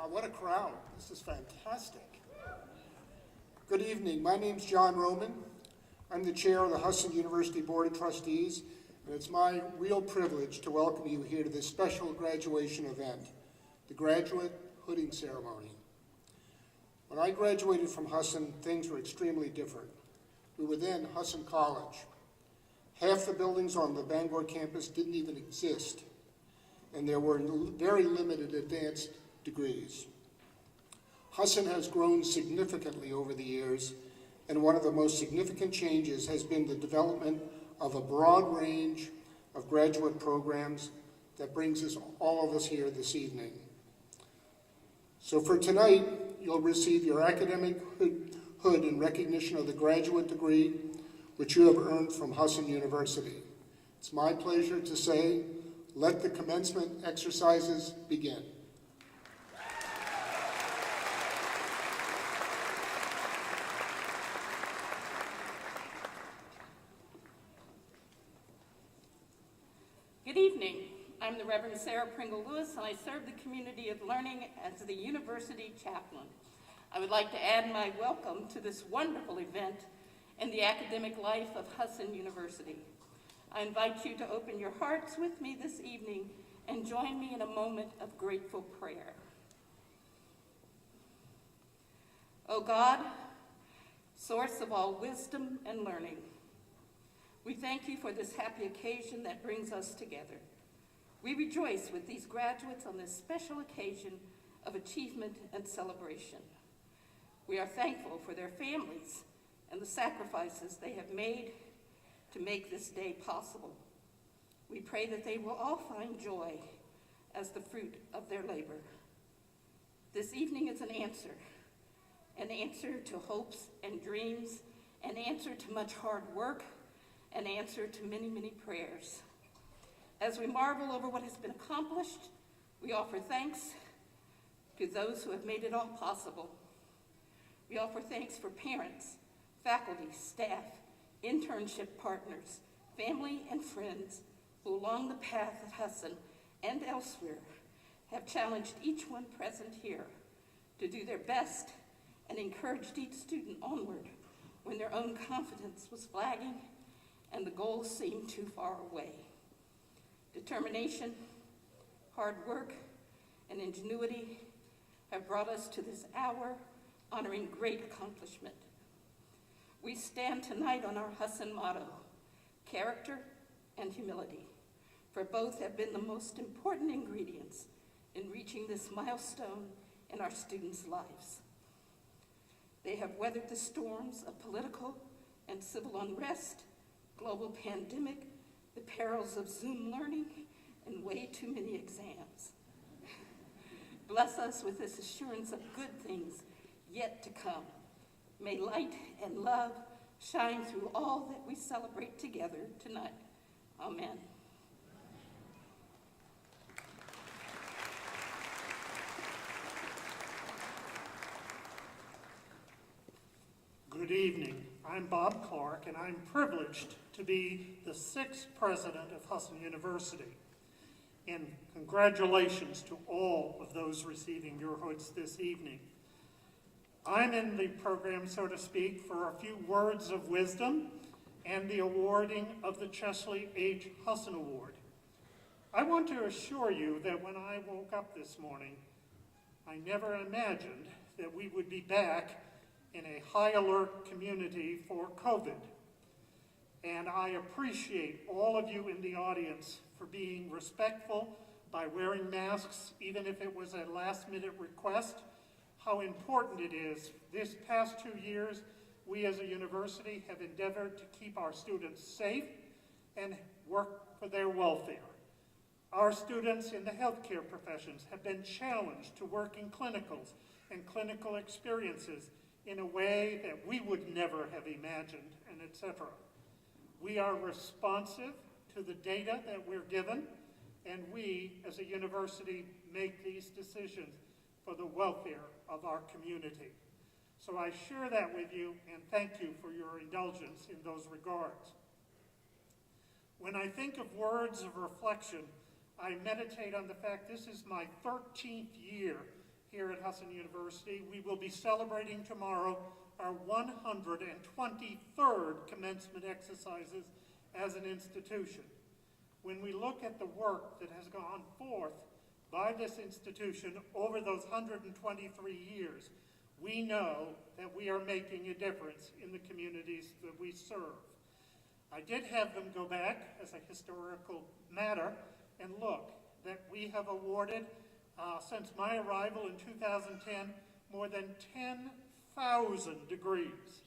Wow, what a crowd. This is fantastic. Good evening. My name's John Roman. I'm the chair of the Husson University Board of Trustees, and it's my real privilege to welcome you here to this special graduation event, the Graduate Hooding Ceremony. When I graduated from Husson, things were extremely different. We were then Husson College. Half the buildings on the Bangor campus didn't even exist, and there were very limited advanced degrees. Husson has grown significantly over the years, and one of the most significant changes has been the development of a broad range of graduate programs that brings us, all of us here this evening. So for tonight, you'll receive your academic hood in recognition of the graduate degree which you have earned from Husson University. It's my pleasure to say, let the commencement exercises begin. Good evening. I'm the Reverend Sarah Pringle Lewis, and I serve the community of learning as the University Chaplain. I would like to add my welcome to this wonderful event in the academic life of Husson University. I invite you to open your hearts with me this evening and join me in a moment of grateful prayer. O God, source of all wisdom and learning, we thank you for this happy occasion that brings us together. We rejoice with these graduates on this special occasion of achievement and celebration. We are thankful for their families and the sacrifices they have made to make this day possible. We pray that they will all find joy as the fruit of their labor. This evening is an answer to hopes and dreams, an answer to much hard work, an answer to many, many prayers. As we marvel over what has been accomplished, we offer thanks to those who have made it all possible. We offer thanks for parents, faculty, staff, internship partners, family, and friends who along the path at Husson and elsewhere have challenged each one present here to do their best and encouraged each student onward when their own confidence was flagging and the goals seemed too far away. Determination, hard work, and ingenuity have brought us to this hour honoring great accomplishment. We stand tonight on our Husson motto, character and humility, for both have been the most important ingredients in reaching this milestone in our students' lives. They have weathered the storms of political and civil unrest, global pandemic, the perils of Zoom learning, and way too many exams. Bless us with this assurance of good things yet to come. May light and love shine through all that we celebrate together tonight. Amen. Good evening. I'm Bob Clark, and I'm privileged to be the 6th president of Husson University. And congratulations to all of those receiving your hoods this evening. I'm in the program, so to speak, for a few words of wisdom and the awarding of the Chesley H. Husson Award. I want to assure you that when I woke up this morning, I never imagined that we would be back in a high alert community for COVID. And I appreciate all of you in the audience for being respectful by wearing masks, even if it was a last-minute request. How important it is. This past 2 years, we as a university have endeavored to keep our students safe and work for their welfare. Our students in the healthcare professions have been challenged to work in clinicals and clinical experiences in a way that we would never have imagined, and etc. We are responsive to the data that we're given, and we as a university make these decisions for the welfare of our community. So I share that with you and thank you for your indulgence in those regards. When I think of words of reflection, I meditate on the fact this is my 13th year here at Husson University. We will be celebrating tomorrow our 123rd commencement exercises as an institution. When we look at the work that has gone forth by this institution over those 123 years, we know that we are making a difference in the communities that we serve. I did have them go back as a historical matter and look that we have awarded, since my arrival in 2010, more than 10,000 degrees.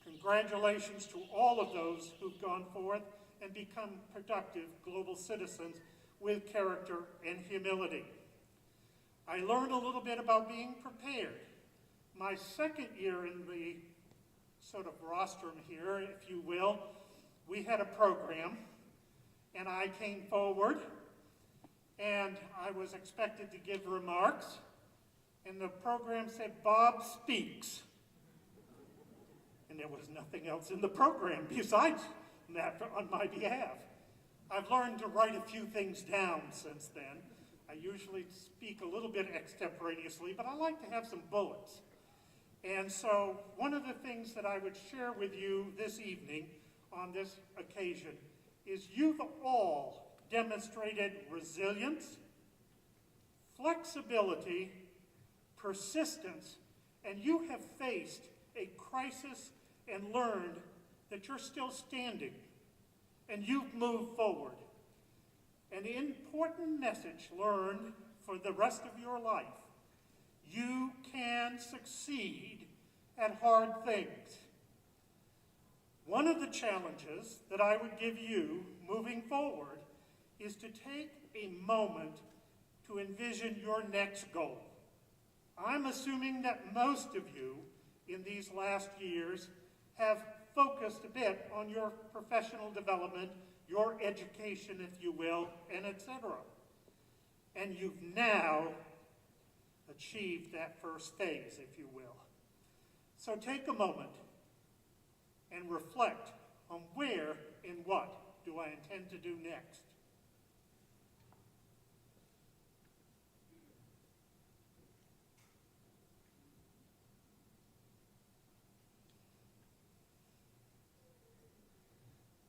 Congratulations to all of those who've gone forth and become productive global citizens with character and humility. I learned a little bit about being prepared. My second year in the sort of rostrum here, if you will, we had a program, and I came forward, and I was expected to give remarks, and the program said, "Bob speaks." And there was nothing else in the program besides that on my behalf. I've learned to write a few things down since then. I usually speak a little bit extemporaneously, but I like to have some bullets. And so one of the things that I would share with you this evening on this occasion is you've all demonstrated resilience, flexibility, persistence, and you have faced a crisis and learned that you're still standing and you've moved forward. An important message learned for the rest of your life: you can succeed at hard things. One of the challenges that I would give you moving forward is to take a moment to envision your next goal. I'm assuming that most of you in these last years have focused a bit on your professional development, your education, if you will, and etc. And you've now achieved that first phase, if you will. So take a moment and reflect on where and what do I intend to do next.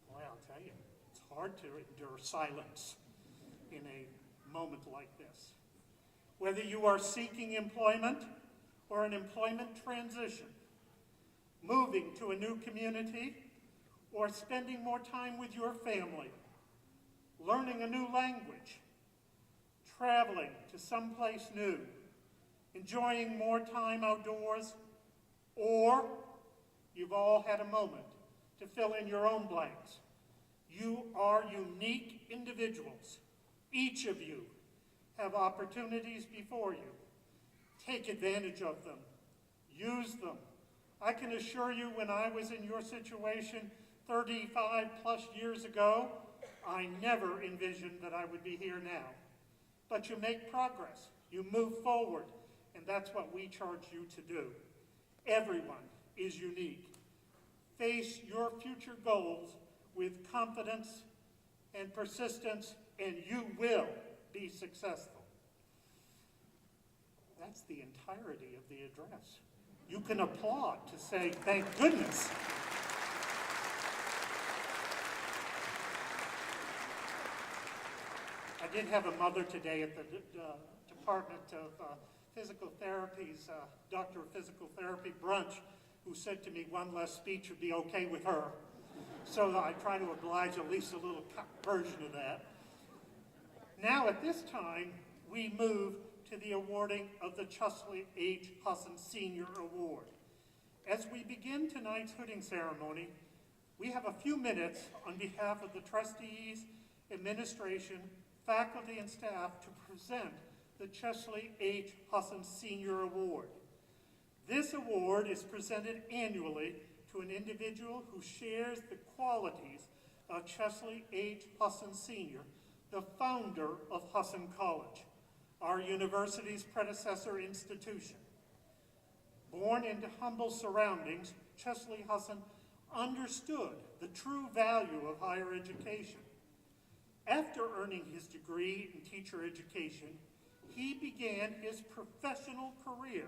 Boy, I'll tell you, it's hard to endure silence in a moment like this. Whether you are seeking employment or an employment transition, moving to a new community, or spending more time with your family, learning a new language, traveling to someplace new, enjoying more time outdoors, or you've all had a moment to fill in your own blanks. You are unique individuals. Each of you have opportunities before you. Take advantage of them. Use them. I can assure you, when I was in your situation 35 plus years ago, I never envisioned that I would be here now. But you make progress, you move forward, and that's what we charge you to do. Everyone is unique. Face your future goals with confidence and persistence, and you will be successful. That's the entirety of the address. You can applaud to say, thank goodness. I did have a mother today at the Department of Physical Therapy's Doctor of Physical Therapy brunch, who said to me one less speech would be okay with her. So I try to oblige at least a little cut version of that. Now at this time, we move to the awarding of the Chesley H. Husson Senior Award. As we begin tonight's hooding ceremony, we have a few minutes on behalf of the trustees, administration, faculty, and staff to present the Chesley H. Husson Senior Award. This award is presented annually to an individual who shares the qualities of Chesley H. Husson Sr., the founder of Husson College, our university's predecessor institution. Born into humble surroundings, Chesley Husson understood the true value of higher education. After earning his degree in teacher education, he began his professional career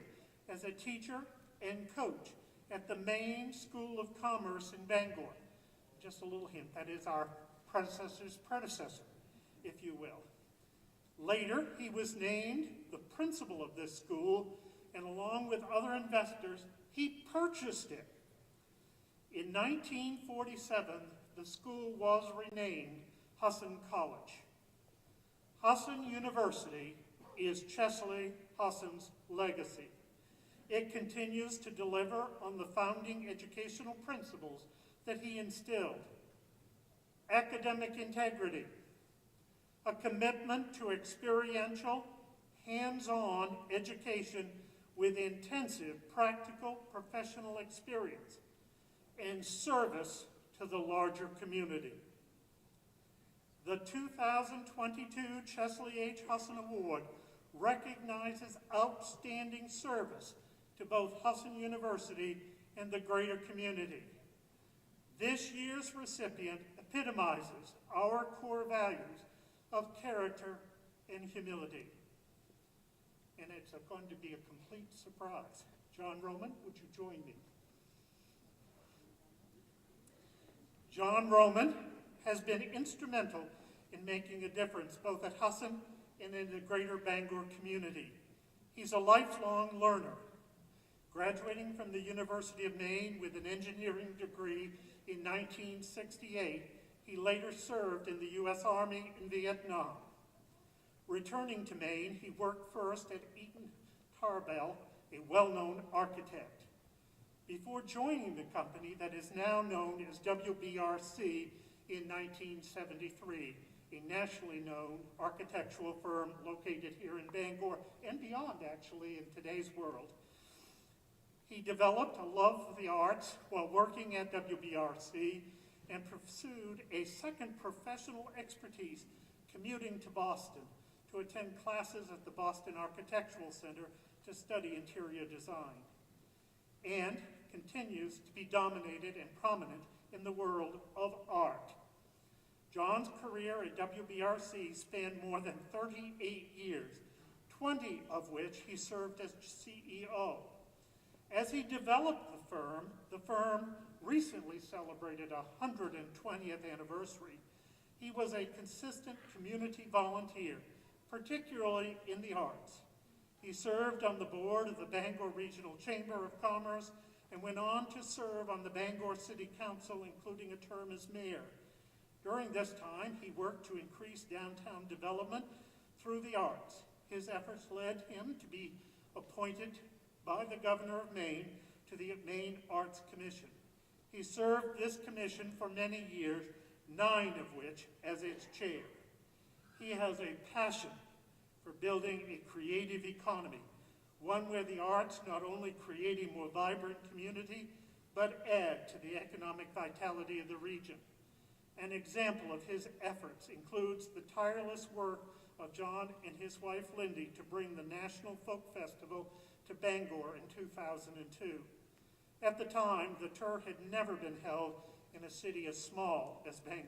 as a teacher and coach at the Maine School of Commerce in Bangor. Just a little hint, that is our predecessor's predecessor, if you will. Later, he was named the principal of this school, and along with other investors, he purchased it. In 1947, the school was renamed Husson College. Husson University is Chesley Husson's legacy. It continues to deliver on the founding educational principles that he instilled: academic integrity, a commitment to experiential, hands-on education with intensive practical professional experience, and service to the larger community. The 2022 Chesley H. Husson Award recognizes outstanding service to both Husson University and the greater community. This year's recipient epitomizes our core values of character and humility. And it's going to be a complete surprise. John Roman, would you join me? John Roman has been instrumental in making a difference both at Husson and in the greater Bangor community. He's a lifelong learner. Graduating from the University of Maine with an engineering degree in 1968, he later served in the U.S. Army in Vietnam. Returning to Maine, he worked first at Eaton Tarbell, a well-known architect, before joining the company that is now known as WBRC in 1973, a nationally known architectural firm located here in Bangor and beyond, actually, in today's world. He developed a love of the arts while working at WBRC and pursued a second professional expertise, commuting to Boston to attend classes at the Boston Architectural Center to study interior design, and continues to be dominated and prominent in the world of art. John's career at WBRC spanned more than 38 years, 20 of which he served as CEO. As he developed the firm recently celebrated a 120th anniversary. He was a consistent community volunteer, particularly in the arts. He served on the board of the Bangor Regional Chamber of Commerce and went on to serve on the Bangor City Council, including a term as mayor. During this time, he worked to increase downtown development through the arts. His efforts led him to be appointed by the Governor of Maine to the Maine Arts Commission. He served this commission for many years, 9 of which as its chair. He has a passion for building a creative economy, one where the arts not only create a more vibrant community, but add to the economic vitality of the region. An example of his efforts includes the tireless work of John and his wife Lindy to bring the National Folk Festival to Bangor in 2002. At the time, the tour had never been held in a city as small as Bangor.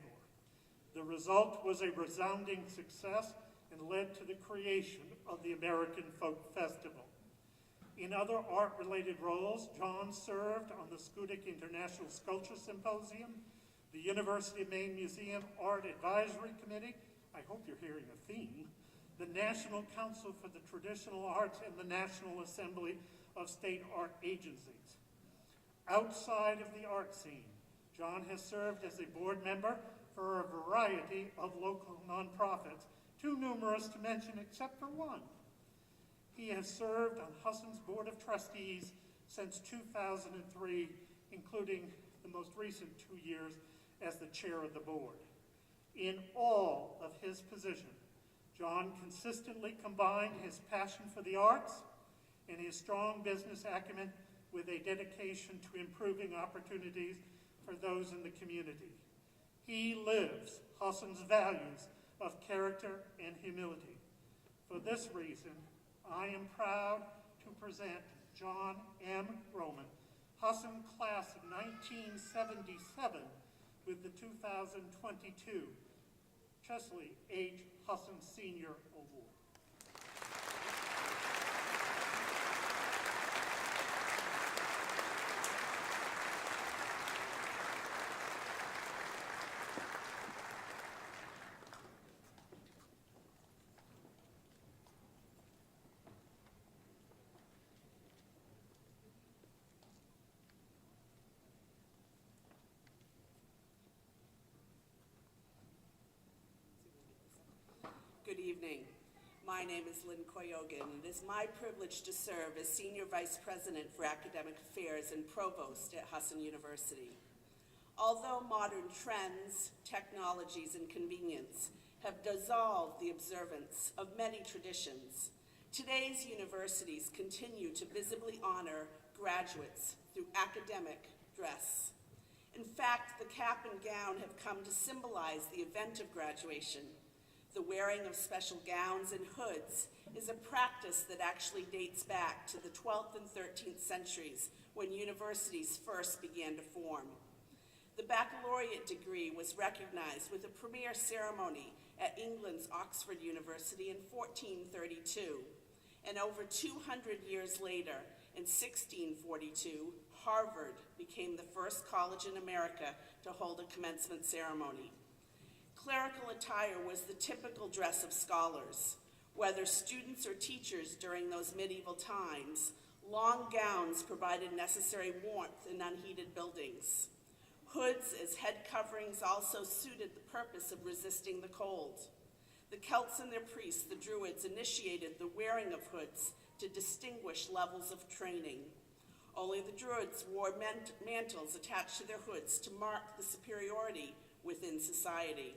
The result was a resounding success and led to the creation of the American Folk Festival. In other art-related roles, John served on the Schoodic International Sculpture Symposium, the University of Maine Museum Art Advisory Committee, I hope you're hearing a theme, the National Council for the Traditional Arts, and the National Assembly of State Art Agencies. Outside of the art scene, John has served as a board member for a variety of local nonprofits, too numerous to mention except for one. He has served on Husson's Board of Trustees since 2003, including the most recent 2 years as the chair of the board. In all of his positions, John consistently combined his passion for the arts and his strong business acumen with a dedication to improving opportunities for those in the community. He lives Husson's values of character and humility. For this reason, I am proud to present John M. Roman, Husson Class of 1977, with the 2022 Chesley H. Husson Senior Award. evening. My name is Lynn Koyogan, and it is my privilege to serve as Senior Vice President for Academic Affairs and Provost at Husson University. Although modern trends, technologies, and convenience have dissolved the observance of many traditions, today's universities continue to visibly honor graduates through academic dress. In fact, the cap and gown have come to symbolize the event of graduation. The wearing of special gowns and hoods is a practice that actually dates back to the 12th and 13th centuries when universities first began to form. The baccalaureate degree was recognized with a premier ceremony at England's Oxford University in 1432. And over 200 years later, in 1642, Harvard became the first college in America to hold a commencement ceremony. Clerical attire was the typical dress of scholars. Whether students or teachers during those medieval times, long gowns provided necessary warmth in unheated buildings. Hoods as head coverings also suited the purpose of resisting the cold. The Celts and their priests, the Druids, initiated the wearing of hoods to distinguish levels of training. Only the Druids wore mantles attached to their hoods to mark the superiority within society.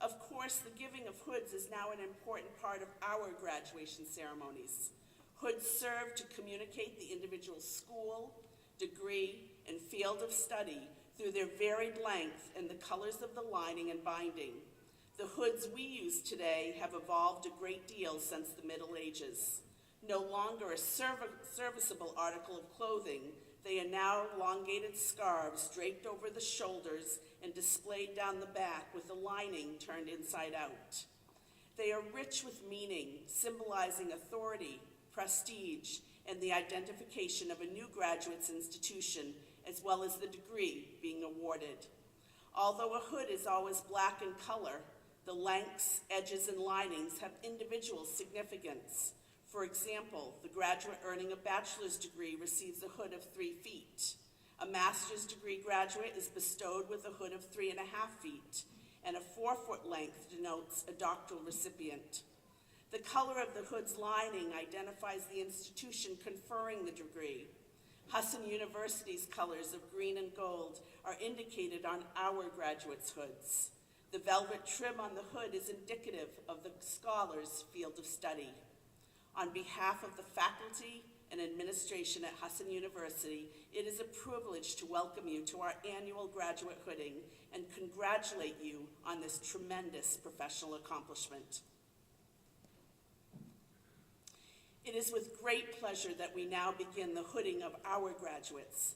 Of course, the giving of hoods is now an important part of our graduation ceremonies. Hoods serve to communicate the individual's school, degree, and field of study through their varied length and the colors of the lining and binding. The hoods we use today have evolved a great deal since the Middle Ages. No longer a serviceable article of clothing, they are now elongated scarves draped over the shoulders and displayed down the back with the lining turned inside out. They are rich with meaning, symbolizing authority, prestige, and the identification of a new graduate's institution, as well as the degree being awarded. Although a hood is always black in color, the lengths, edges, and linings have individual significance. For example, the graduate earning a bachelor's degree receives a hood of 3 feet. A master's degree graduate is bestowed with a hood of 3.5 feet, and a 4-foot length denotes a doctoral recipient. The color of the hood's lining identifies the institution conferring the degree. Husson University's colors of green and gold are indicated on our graduates' hoods. The velvet trim on the hood is indicative of the scholar's field of study. On behalf of the faculty and administration at Husson University, it is a privilege to welcome you to our annual graduate hooding and congratulate you on this tremendous professional accomplishment. It is with great pleasure that we now begin the hooding of our graduates.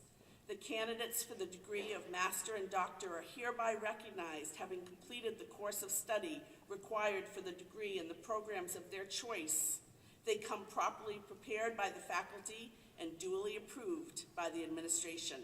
The candidates for the degree of Master and Doctor are hereby recognized having completed the course of study required for the degree in the programs of their choice. They come properly prepared by the faculty and duly approved by the administration.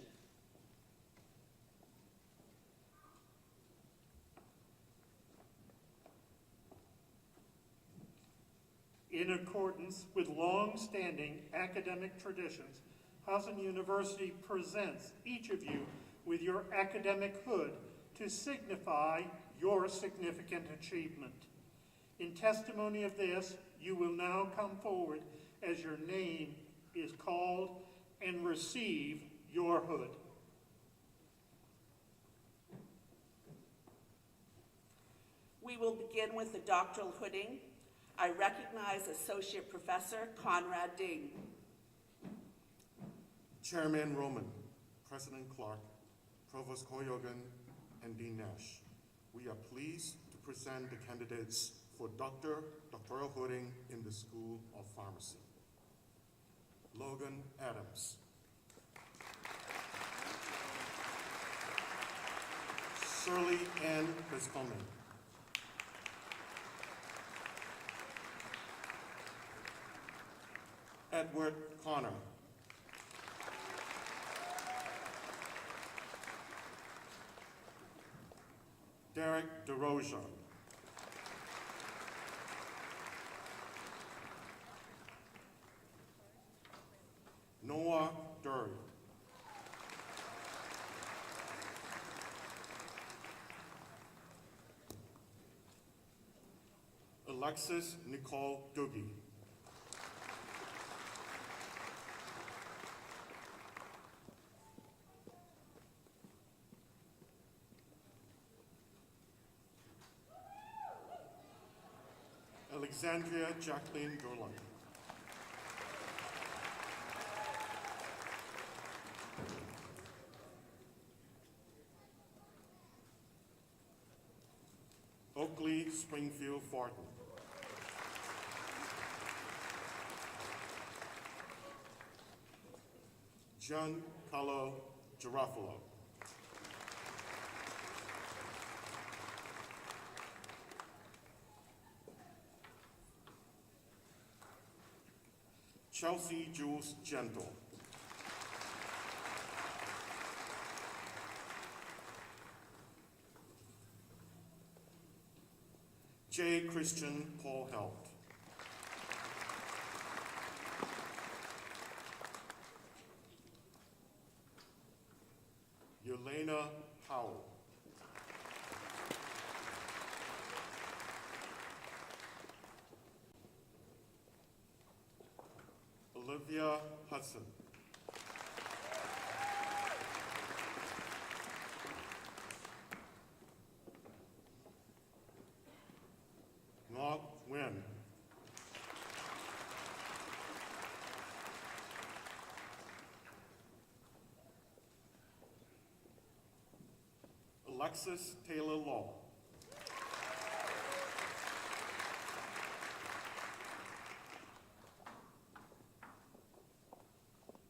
In accordance with long-standing academic traditions, Husson University presents each of you with your academic hood to signify your significant achievement. In testimony of this, you will now come forward as your name is called and receive your hood. We will begin with the doctoral hooding. I recognize Associate Professor Conrad Ding. Chairman Roman, President Clark, Provost Koyogan, and Dean Nash, we are pleased to present the candidates for doctoral hooding in the School of Pharmacy. Logan Adams. Shirley Ann Biscomin. Edward Connor. Derek DeRoja. Noah Dury. Alexis Nicole Doogie. Alexandria Jacqueline Durland. Oakley Springfield Farton. Giancarlo Girafalo. Chelsea Jules Gentle. J. Christian Paul Helt. Yelena Powell. Olivia Husson. Ngọc Nguyen. Alexis Taylor Law.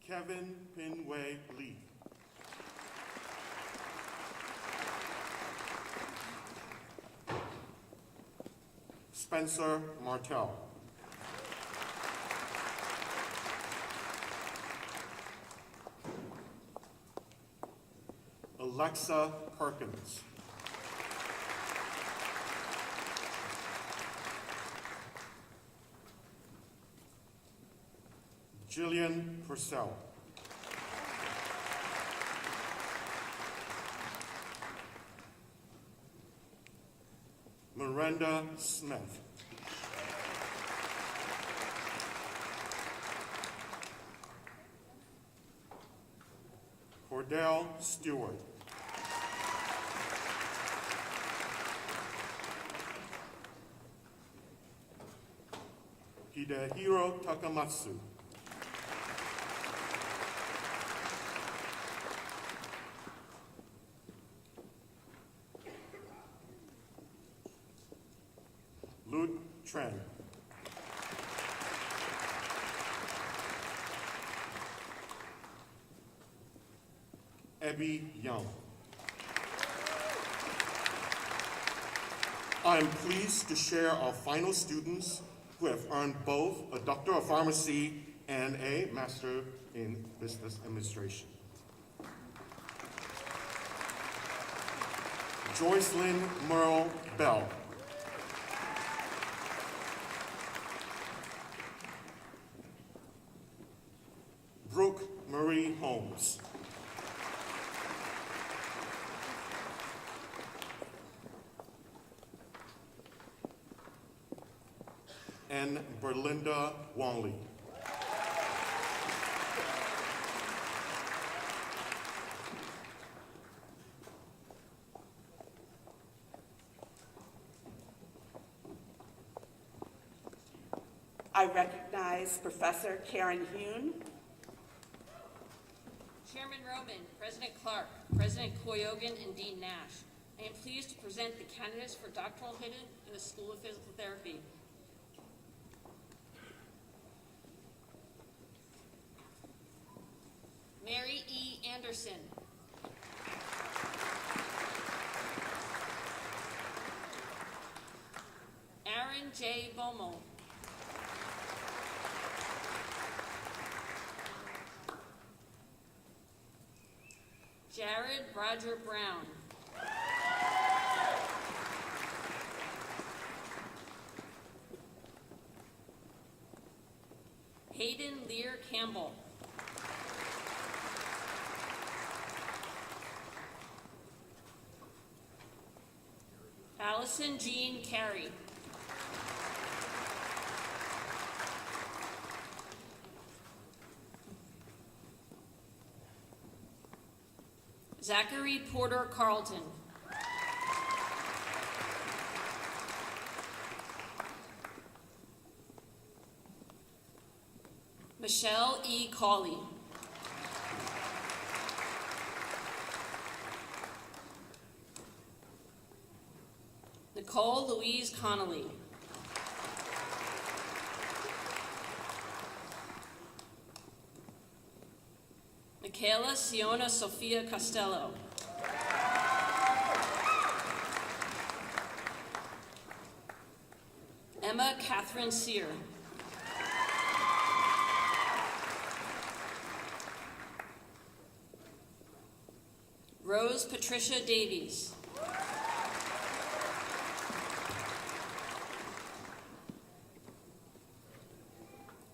Kevin Pinway Lee. Spencer Martell. Alexa Perkins. Jillian Purcell. Miranda Smith. Cordell Stewart. Hidehiro Takamatsu. Lut Tran. Abby Young. I am pleased to share our final students who have earned both a Doctor of Pharmacy and a Master in Business Administration. Joycelyn Merle Bell. Brooke Marie Holmes. And Berlinda Wanley. I recognize Professor Karen Hune, Chairman Roman, President Clark, President Koyogan, and Dean Nash. I am pleased to present the candidates for Doctoral Hooding in the School of Physical Therapy. Mary E. Anderson. Aaron J. Bomo. Jared Roger Brown. Hayden Lear Campbell. Allison Jean Carey. Zachary Porter Carlton. Michelle E. Cawley. Nicole Louise Connolly. Michaela Siona Sofia Costello. Emma Catherine Sear. Rose Patricia Davies.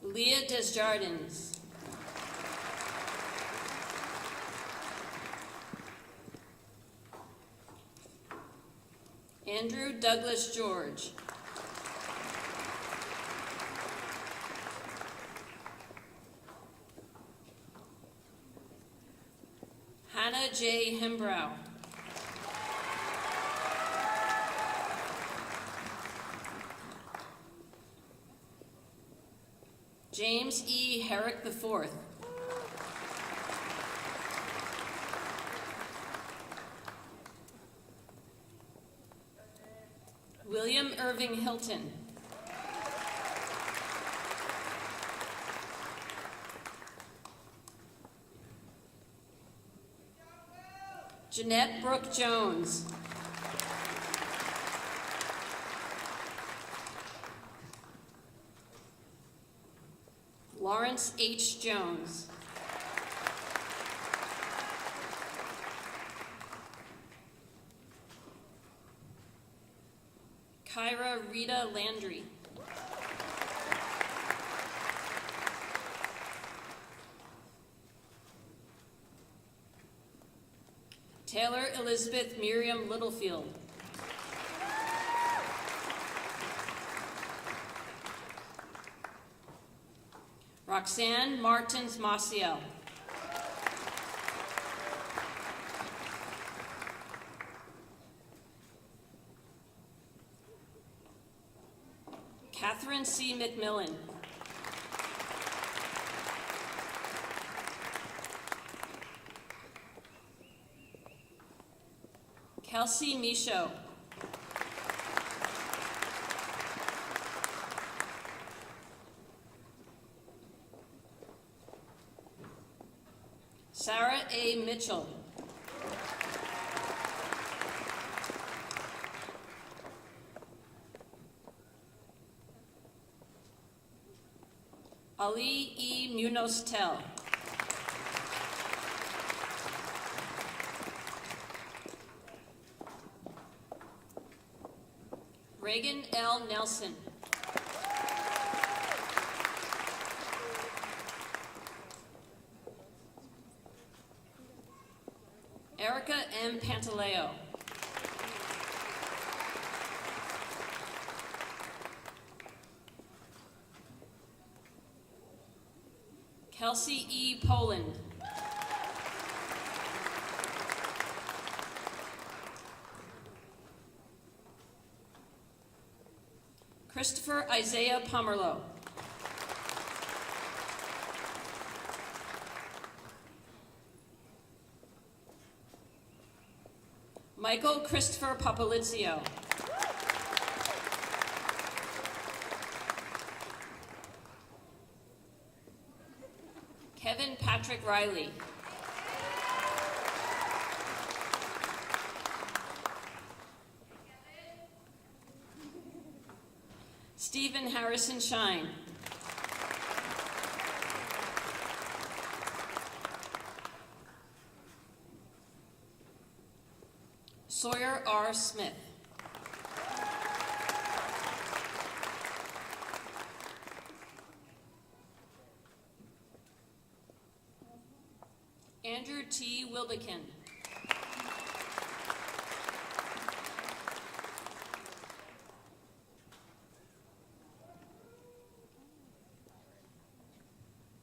Leah Desjardins. Andrew Douglas George. Hannah J. Hembrow. James E. Herrick IV. William Irving Hilton. Jeanette Brooke Jones. Lawrence H. Jones. Kyra Rita Landry. Taylor Elizabeth Miriam Littlefield. Roxanne Martins Maciel. Catherine C. McMillan. Kelsey Michaud. Sarah A. Mitchell. Ali E. Munoz-Tel. Reagan L. Nelson. Erica M. Pantaleo. Kelsey E. Poland. Christopher Isaiah Pomerleau. Michael Christopher Papalizio. Kevin Patrick Riley. Stephen Harrison Shine. Sawyer R. Smith. Andrew T. Wilbekin.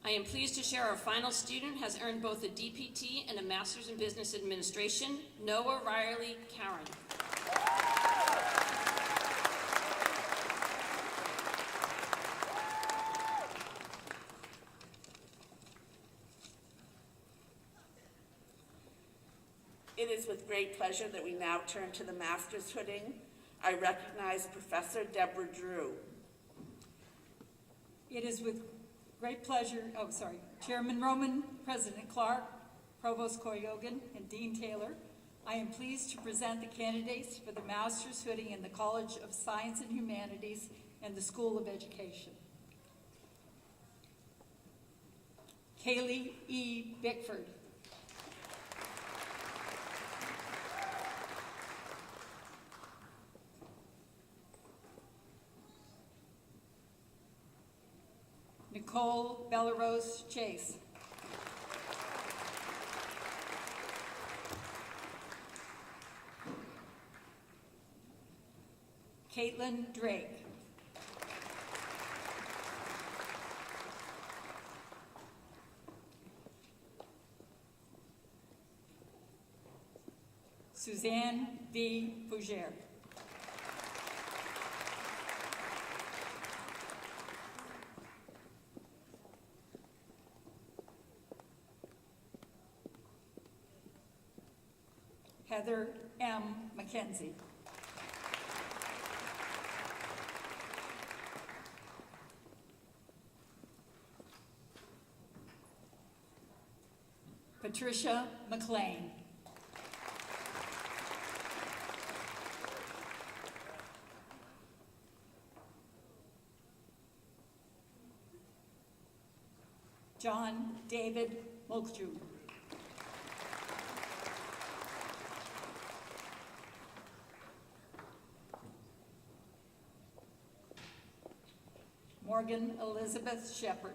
I am pleased to share our final student has earned both a DPT and a Master's in Business Administration, Noah Riley Karen. It is with great pleasure that we now turn to the Master's Hooding. I recognize Professor Deborah Drew. It is with great pleasure, Chairman Roman, President Clark, Provost Koyogan, and Dean Taylor, I am pleased to present the candidates for the Master's Hooding in the College of Science and Humanities and the School of Education. Kaylee E. Bickford. Nicole Bellarose Chase. Caitlin Drake. Suzanne V. Fougere. Heather M. McKenzie. Patricia McLean. John David Mulkju. Morgan Elizabeth Shepard.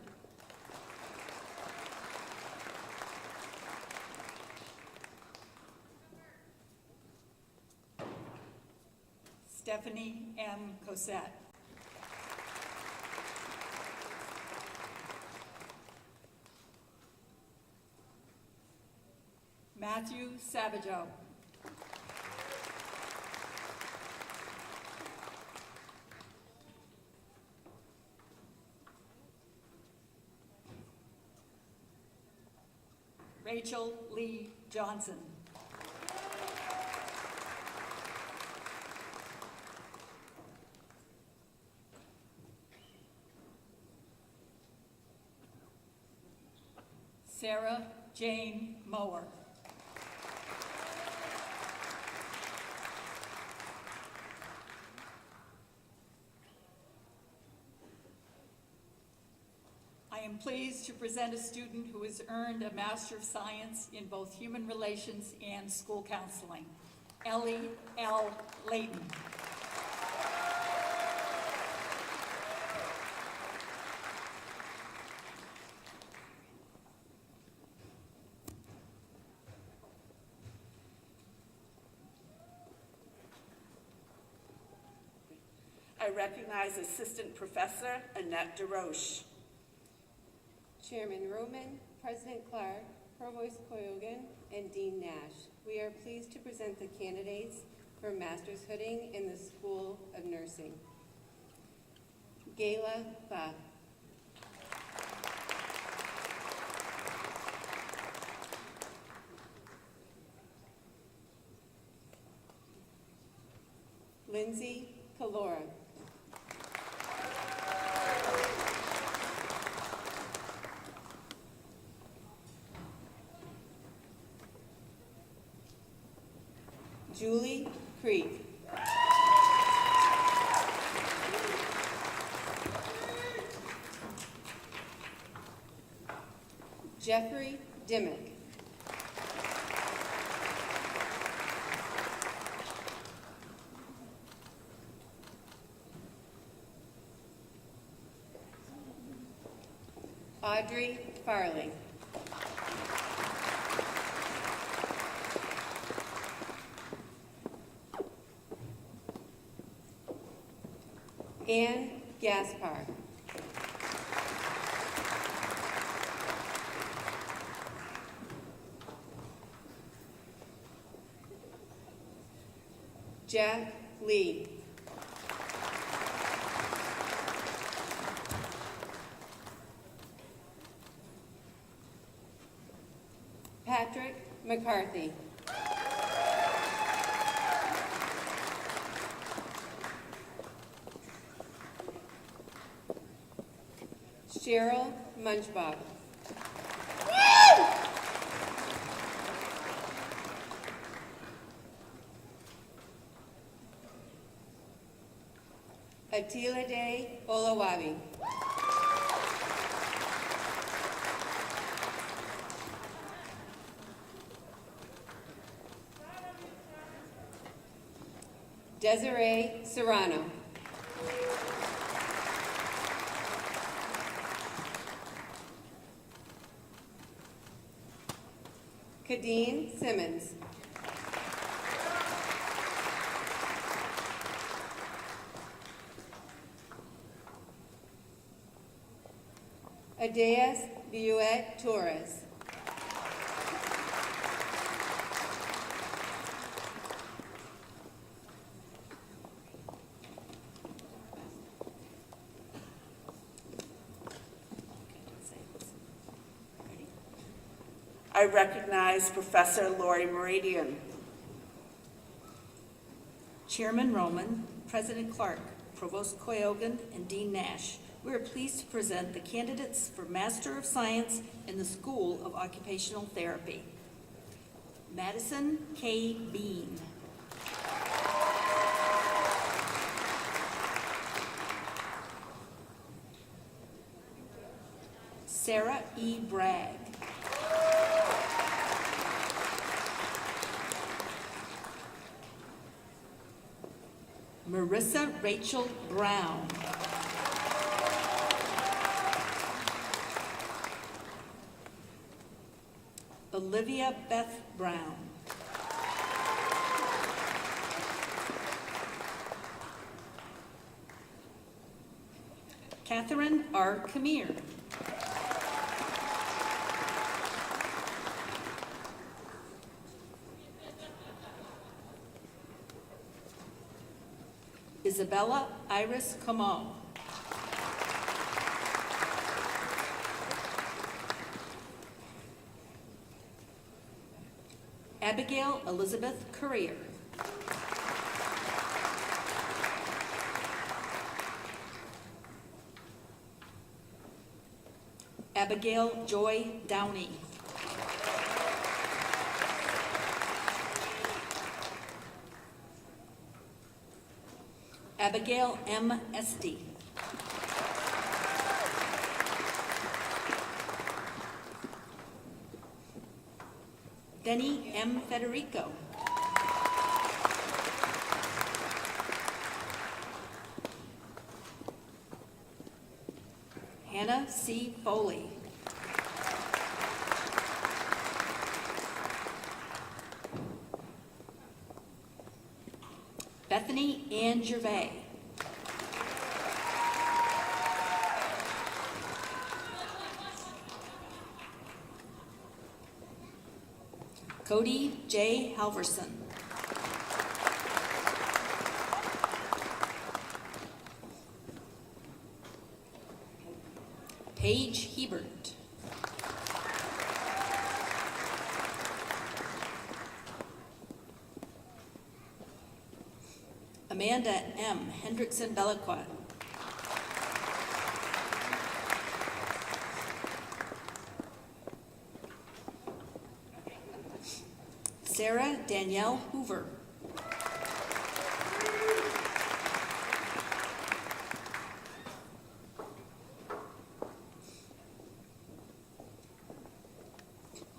Stephanie M. Cosette. Matthew Savageau. Rachel Lee Johnson. Sarah Jane Mower. I am pleased to present a student who has earned a Master of Science in both Human Relations and School Counseling, Ellie L. Layton. I recognize Assistant Professor Annette DeRoche. Chairman Roman, President Clark, Provost Koyogan, and Dean Nash, we are pleased to present the candidates for Master's Hooding in the School of Nursing. Gayla Ba. Lindsay Calora. Julie Creek. Jeffrey Dimmick. Audrey Farley. Ann Gaspar. Jack Lee. Patrick McCarthy. Cheryl Munchbach. Atilade Olawabi. Desiree Serrano. Kadeen Simmons. Adeas Viuet Torres. I recognize Professor Lori Meridian. Chairman Roman, President Clark, Provost Koyogan, and Dean Nash, we are pleased to present the candidates for Master of Science in the School of Occupational Therapy. Madison K. Bean. Sarah E. Bragg. Marissa Rachel Brown. Olivia Beth Brown. Catherine R. Kamir. Isabella Iris Como. Abigail Elizabeth Currier. Abigail Joy Downey. Abigail M. Esty. Denny M. Federico. Hannah C. Foley. Bethany Ann Gervais. Cody J. Halverson. Paige Hebert. Amanda M. Hendrickson Bellequat. Sarah Danielle Hoover.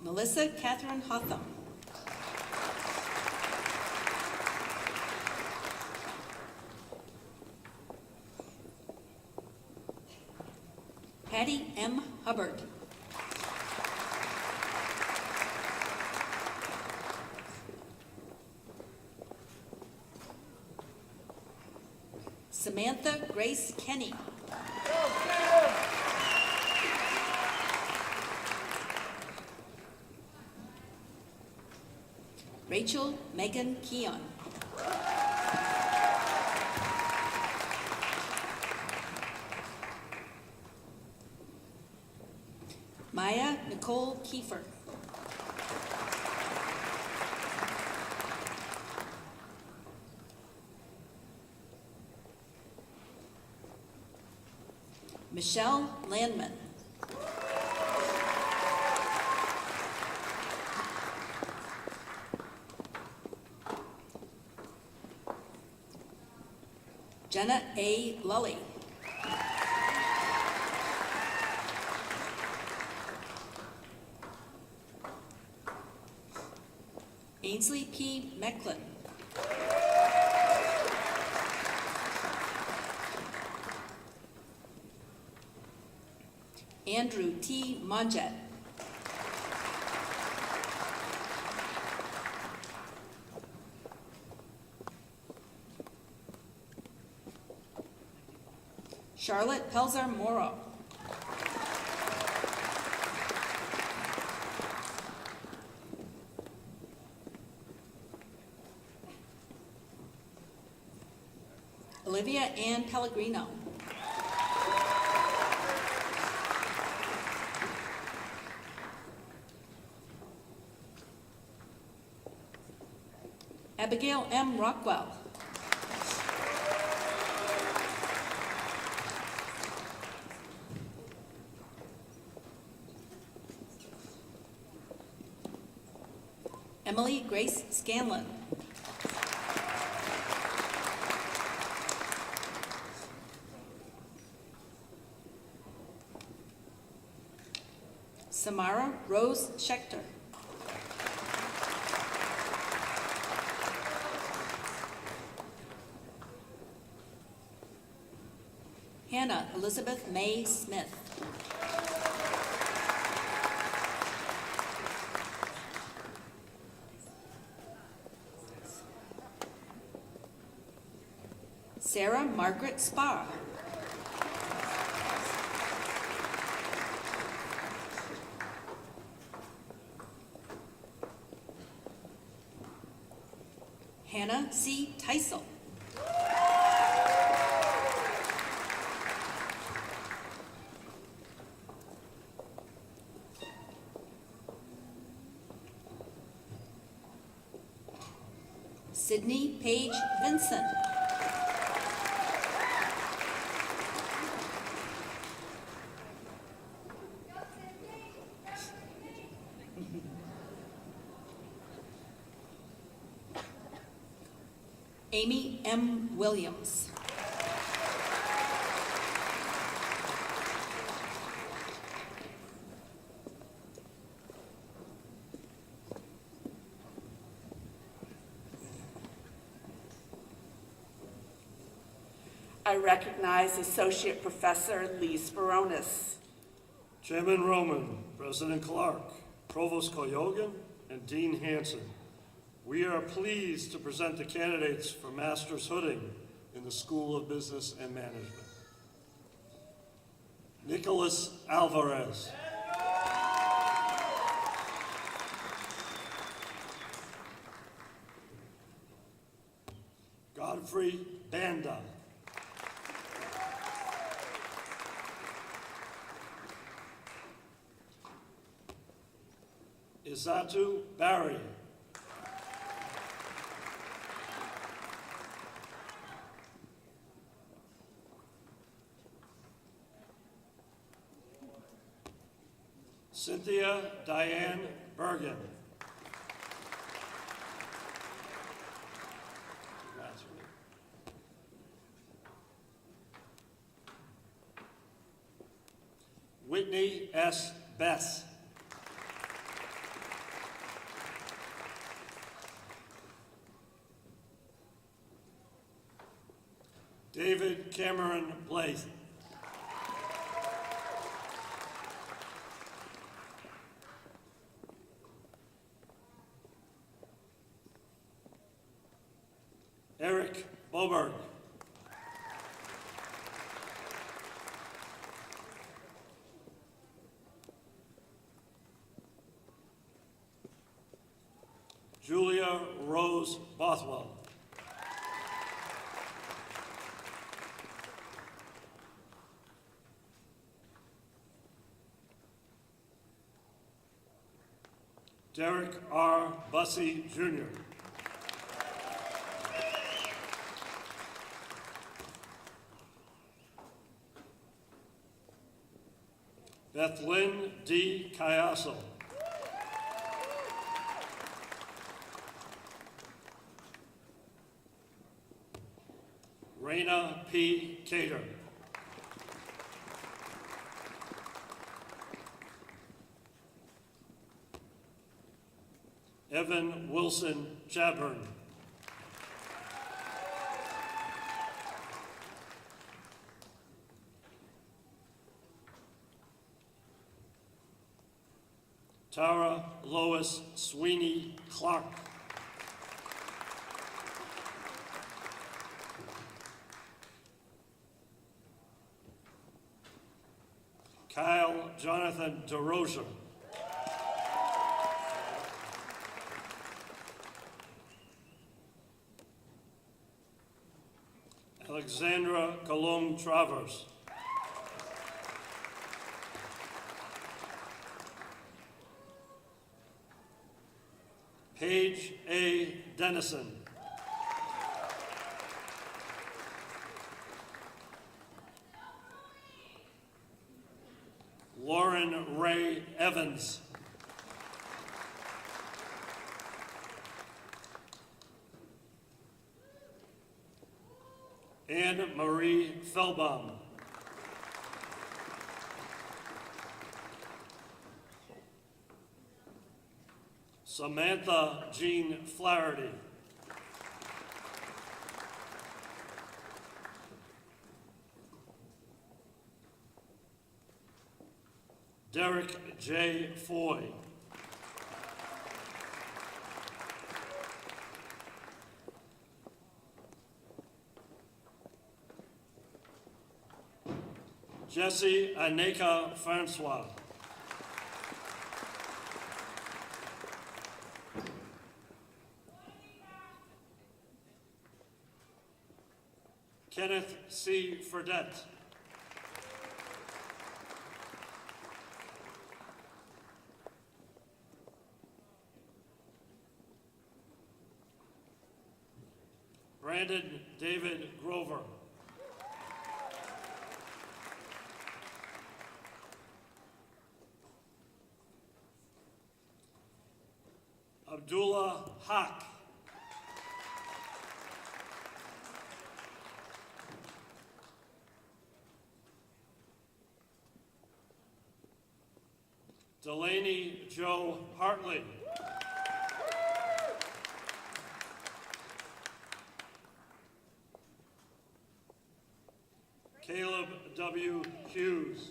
Melissa Catherine Hotham. Patty M. Hubbard. Samantha Grace Kenny. Rachel Megan Keon. Maya Nicole Kiefer. Michelle Landman. Jenna A. Lully. Ainsley P. Mecklin. Andrew T. Monjet. Charlotte Pelzer Morrow. Olivia Ann Pellegrino. Abigail M. Rockwell. Emily Grace Scanlon. Samara Rose Schechter. Hannah Elizabeth May Smith. Sarah Margaret Spar. Hannah C. Teisel. Sydney Paige Vincent. Amy M. Williams. I recognize Associate Professor Lee Spironis. Chairman Roman, President Clark, Provost Koyogan, and Dean Hanson, we are pleased to present the candidates for Master's Hooding in the School of Business and Management. Nicholas Alvarez. Godfrey Banda. Izatu Barry. Cynthia Diane Bergen. Whitney S. Bess. David Cameron Blaze. Eric Boberg. Julia Rose Bothwell. Derek R. Bussey, Jr. Bethlyn D. Cayasso. Raina P. Cater. Evan Wilson Chadburn. Tara Lois Sweeney Clark. Kyle Jonathan DeRosa. Alexandra Colomb Travers. Paige A. Dennison. Lauren Ray Evans. Anne Marie Feldbaum. Samantha Jean Flaherty. Derek J. Foy. Jesse Aneka Francois. Kenneth C. Fredette. Brandon David Grover. Abdullah Haq. Delaney Joe Hartley. Caleb W. Hughes.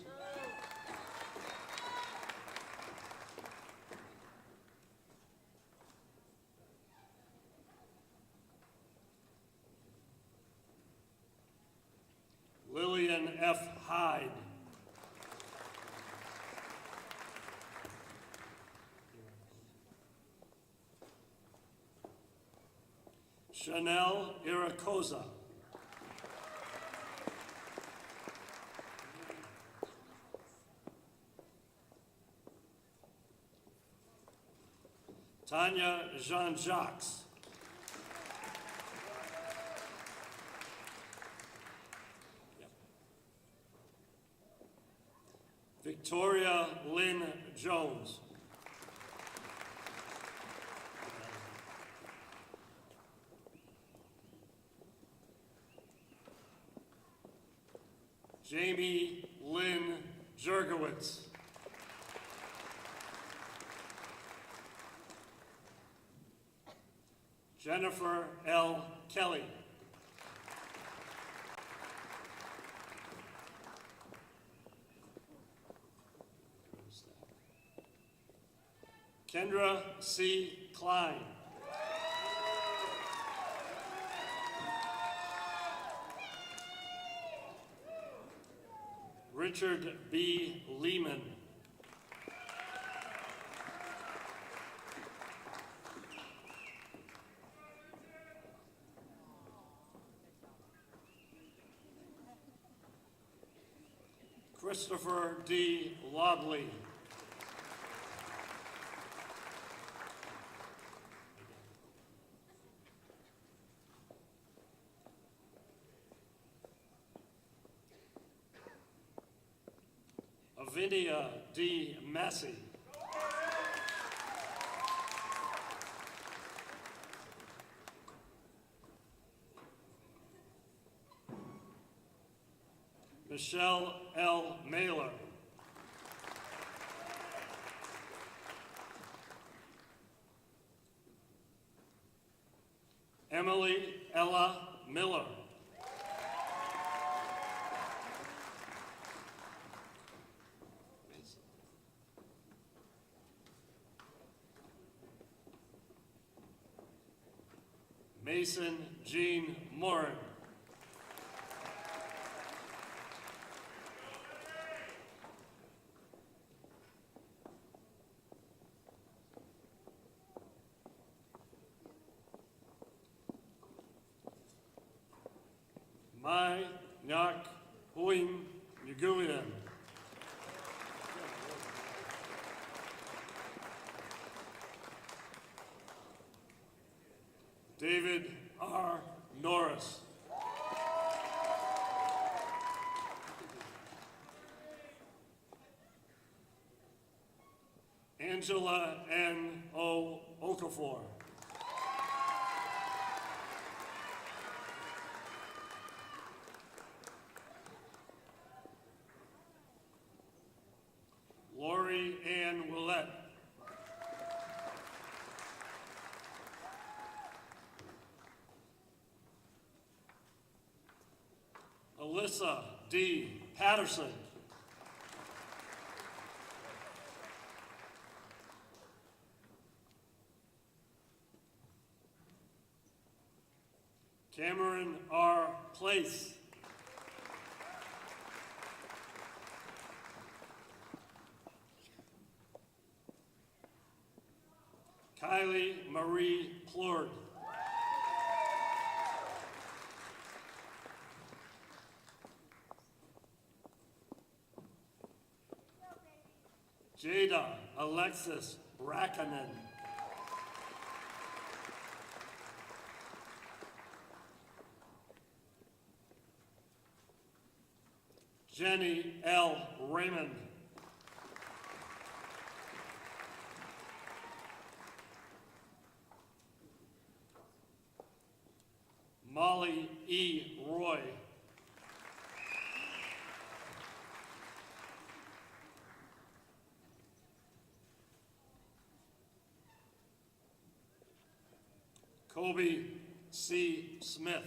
Lillian F. Hyde. Chanel Iracosa. Tanya Jean-Jacques. Victoria Lynn Jones. Jamie Lynn Jergowitz. Jennifer L. Kelly. Kendra C. Klein. Richard B. Lehman. Christopher D. Lodley. Lavinia D. Massey. Michelle L. Mailer. Emily Ella Miller. Mason Jean Morin. Mai Nyak Huim Nguyen. David R. Norris. Angela N. O. Okafor. Lori Ann Willett. Alyssa D. Patterson. Cameron R. Place. Kylie Marie Plord. Jada Alexis Brackanen. Jenny L. Raymond. Molly E. Roy. Kobe C. Smith.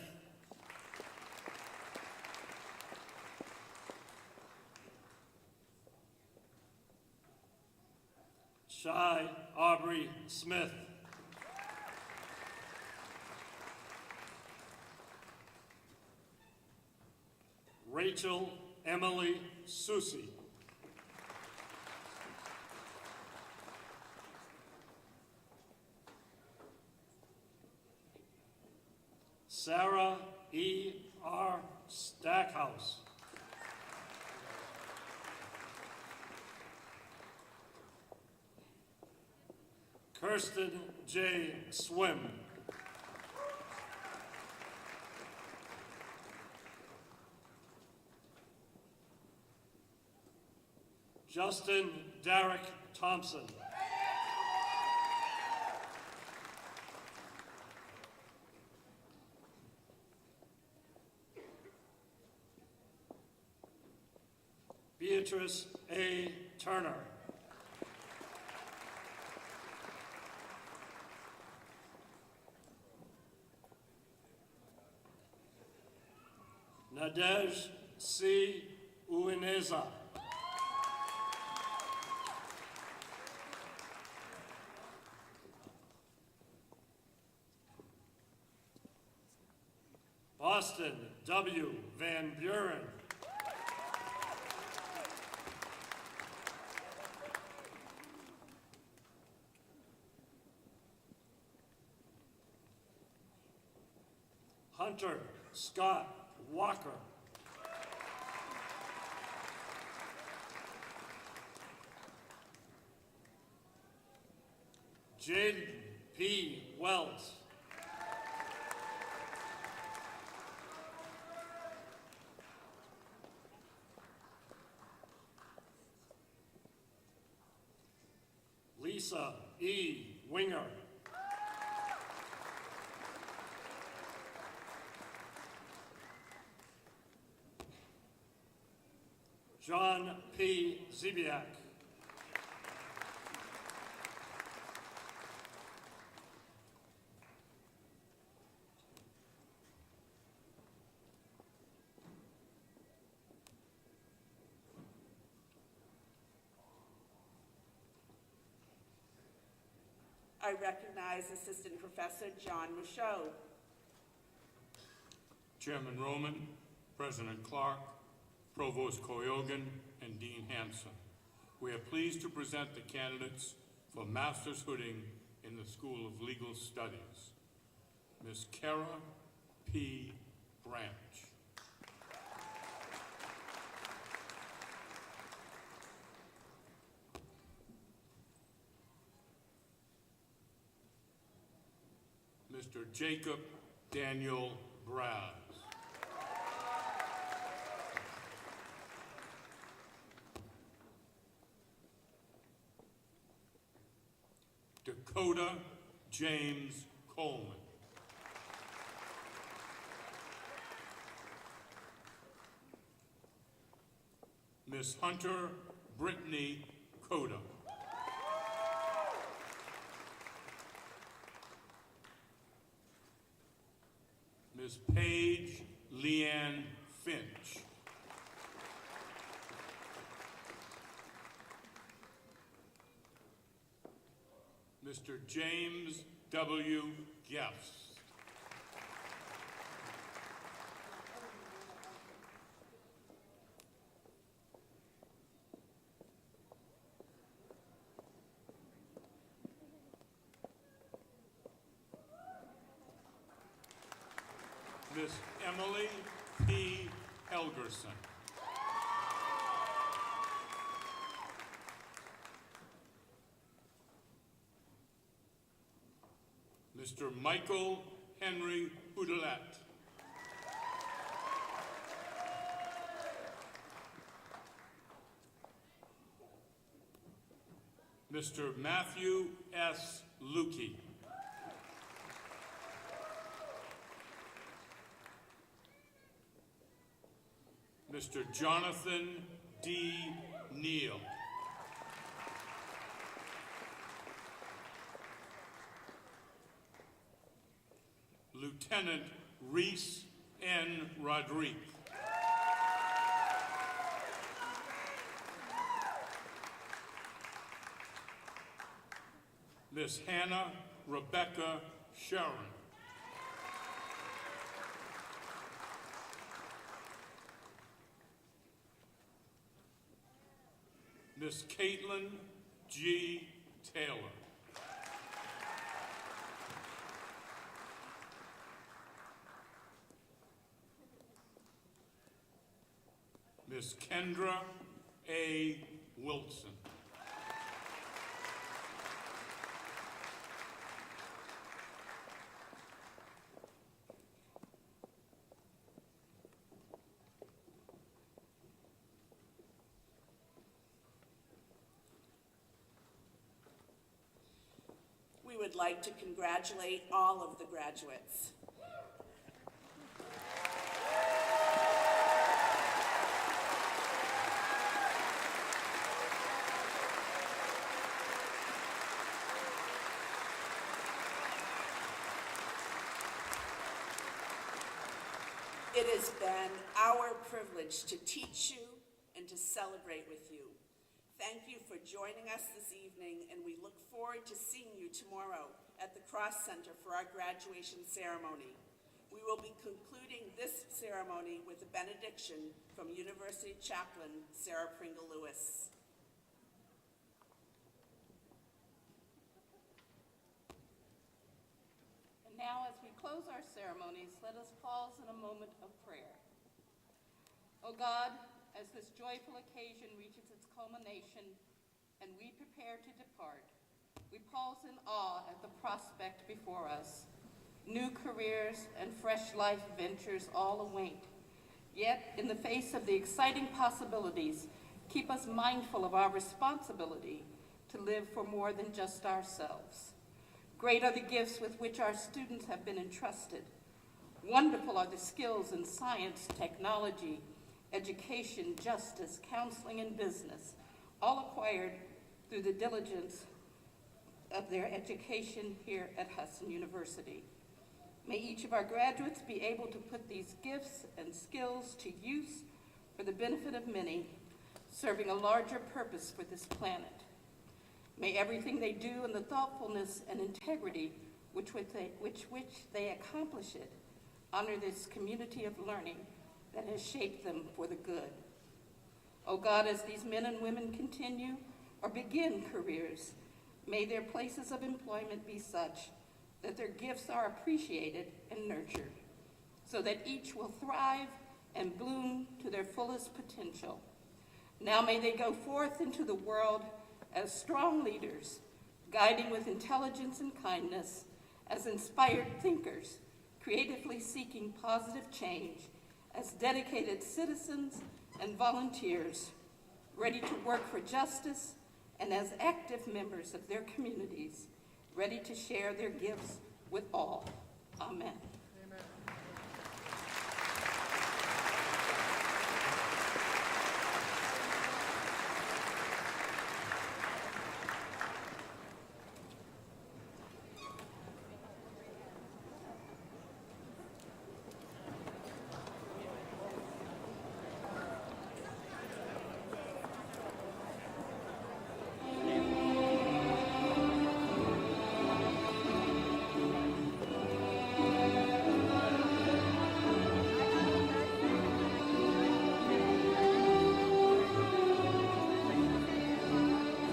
Shy Aubrey Smith. Rachel Emily Susi. Sarah E. R. Stackhouse. Kirsten J. Swim. Justin Derek Thompson. Beatrice A. Turner. Nadej C. Uineza. Austin W. Van Buren. Hunter Scott Walker. Jaden P. Wells. Lisa E. Winger. John P. Zibiak. I recognize Assistant Professor John Michaud. Chairman Roman, President Clark, Provost Koyogan, and Dean Hanson. We are pleased to present the candidates for Master's Hooding in the School of Legal Studies. Ms. Kara P. Branch. Mr. Jacob Daniel Braz. Dakota James Coleman. Miss Hunter Brittany Coda. Ms. Paige Leanne Finch. Mr. James W. Geffs. Miss Emily P. Helgerson. Mr. Michael Henry Houdelet. Mr. Matthew S. Lukey. Mr. Jonathan D. Neal. Lieutenant Reese N. Rodriguez. Miss Hannah Rebecca Sharon. Miss Caitlin G. Taylor. Miss Kendra A. Wilson. We would like to congratulate all of the graduates. It has been our privilege to teach you and to celebrate with you. Thank you for joining us this evening, and we look forward to seeing you tomorrow at the Cross Center for our graduation ceremony. We will be concluding this ceremony with a benediction from University Chaplain Sarah Pringle Lewis. And now, as we close our ceremonies, let us pause in a moment of prayer. O God, as this joyful occasion reaches its culmination and we prepare to depart, we pause in awe at the prospect before us. New careers and fresh life ventures all await. Yet, in the face of the exciting possibilities, keep us mindful of our responsibility to live for more than just ourselves. Great are the gifts with which our students have been entrusted. Wonderful are the skills in science, technology, education, justice, counseling, and business, all acquired through the diligence of their education here at Husson University. May each of our graduates be able to put these gifts and skills to use for the benefit of many, serving a larger purpose for this planet. May everything they do and the thoughtfulness and integrity which they accomplish it honor this community of learning that has shaped them for the good. Oh God, as these men and women continue or begin careers, may their places of employment be such that their gifts are appreciated and nurtured, so that each will thrive and bloom to their fullest potential. Now may they go forth into the world as strong leaders, guiding with intelligence and kindness, as inspired thinkers, creatively seeking positive change, as dedicated citizens and volunteers, ready to work for justice, and as active members of their communities, ready to share their gifts with all. Amen.